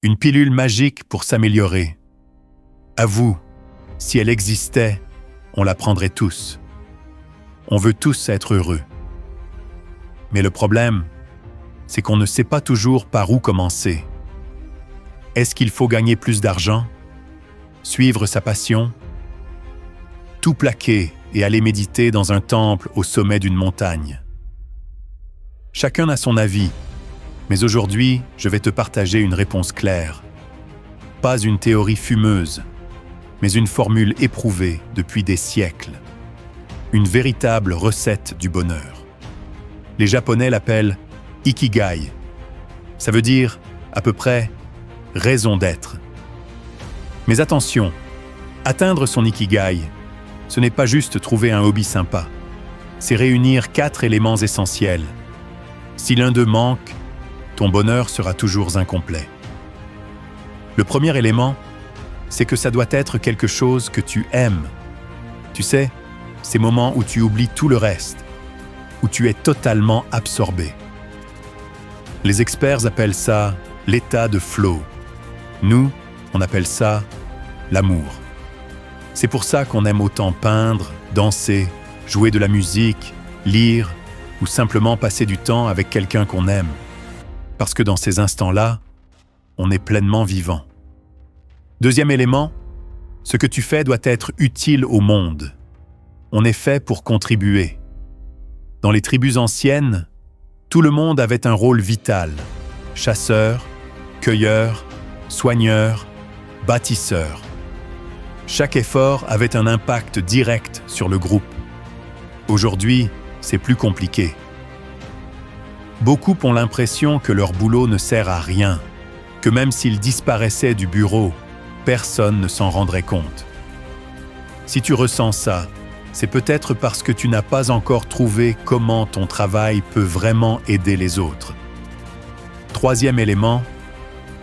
Une pilule magique pour s'améliorer. Avoue, si elle existait, on la prendrait tous. On veut tous être heureux. Mais le problème, c'est qu'on ne sait pas toujours par où commencer. Est-ce qu'il faut gagner plus d'argent? Suivre sa passion? Tout plaquer et aller méditer dans un temple au sommet d'une montagne? Chacun a son avis, mais aujourd'hui, je vais te partager une réponse claire. Pas une théorie fumeuse, mais une formule éprouvée depuis des siècles. Une véritable recette du bonheur. Les Japonais l'appellent Ikigai. Ça veut dire, à peu près, raison d'être. Mais attention, atteindre son Ikigai, ce n'est pas juste trouver un hobby sympa. C'est réunir 4 éléments essentiels. Si l'un d'eux manque, ton bonheur sera toujours incomplet. Le premier élément, c'est que ça doit être quelque chose que tu aimes. Tu sais, ces moments où tu oublies tout le reste, où tu es totalement absorbé. Les experts appellent ça l'état de flow. Nous, on appelle ça l'amour. C'est pour ça qu'on aime autant peindre, danser, jouer de la musique, lire ou simplement passer du temps avec quelqu'un qu'on aime. Parce que dans ces instants-là, on est pleinement vivant. Deuxième élément, ce que tu fais doit être utile au monde. On est fait pour contribuer. Dans les tribus anciennes, tout le monde avait un rôle vital. Chasseur, cueilleur, soigneur, bâtisseur. Chaque effort avait un impact direct sur le groupe. Aujourd'hui, c'est plus compliqué. Beaucoup ont l'impression que leur boulot ne sert à rien, que même s'ils disparaissaient du bureau, personne ne s'en rendrait compte. Si tu ressens ça, c'est peut-être parce que tu n'as pas encore trouvé comment ton travail peut vraiment aider les autres. Troisième élément,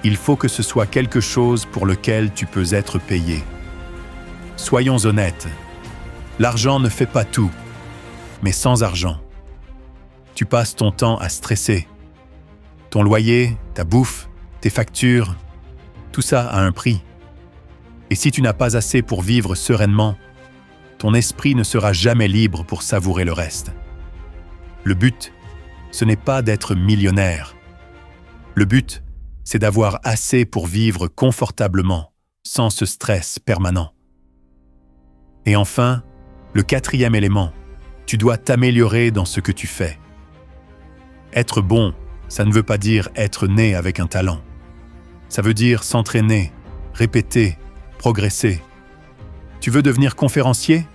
il faut que ce soit quelque chose pour lequel tu peux être payé. Soyons honnêtes, l'argent ne fait pas tout, mais sans argent, tu passes ton temps à stresser. Ton loyer, ta bouffe, tes factures, tout ça a un prix. Et si tu n'as pas assez pour vivre sereinement, ton esprit ne sera jamais libre pour savourer le reste. Le but, ce n'est pas d'être millionnaire. Le but, c'est d'avoir assez pour vivre confortablement, sans ce stress permanent. Et enfin, le quatrième élément, tu dois t'améliorer dans ce que tu fais. Être bon, ça ne veut pas dire être né avec un talent. Ça veut dire s'entraîner, répéter, progresser. Tu veux devenir conférencier?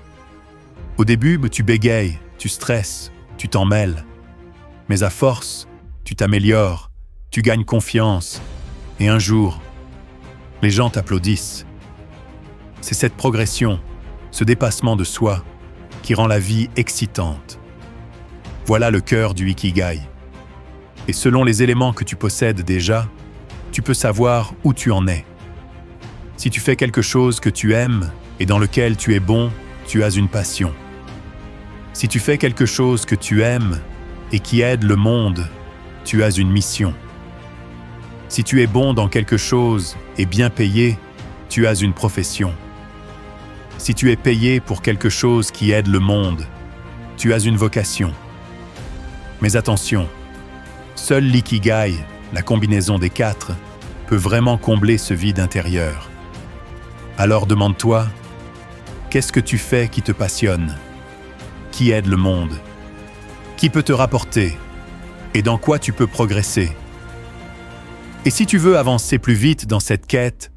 Au début, tu bégayes, tu stresses, tu t'en mêles. Mais à force, tu t'améliores, tu gagnes confiance. Et un jour, les gens t'applaudissent. C'est cette progression, ce dépassement de soi, qui rend la vie excitante. Voilà le cœur du Ikigai. Et selon les éléments que tu possèdes déjà, tu peux savoir où tu en es. Si tu fais quelque chose que tu aimes et dans lequel tu es bon, tu as une passion. Si tu fais quelque chose que tu aimes et qui aide le monde, tu as une mission. Si tu es bon dans quelque chose et bien payé, tu as une profession. Si tu es payé pour quelque chose qui aide le monde, tu as une vocation. Mais attention, seul l'ikigai, la combinaison des 4, peut vraiment combler ce vide intérieur. Alors demande-toi, qu'est-ce que tu fais qui te passionne? Qui aide le monde? Qui peut te rapporter? Et dans quoi tu peux progresser? Et si tu veux avancer plus vite dans cette quête,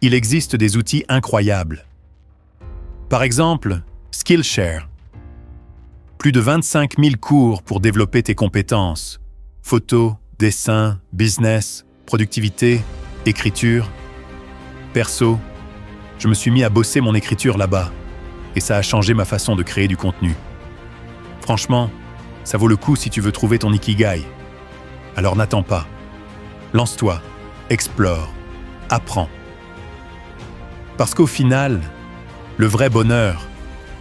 il existe des outils incroyables. Par exemple, Skillshare. Plus de 25 000 cours pour développer tes compétences. Photos, dessin, business, productivité, écriture. Perso, je me suis mis à bosser mon écriture là-bas et ça a changé ma façon de créer du contenu. Franchement, ça vaut le coup si tu veux trouver ton Ikigai. Alors n'attends pas. Lance-toi, explore, apprends. Parce qu'au final, le vrai bonheur,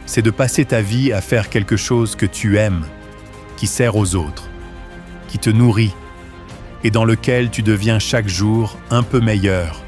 c'est de passer ta vie à faire quelque chose que tu aimes, qui sert aux autres, qui te nourrit, et dans lequel tu deviens chaque jour un peu meilleur,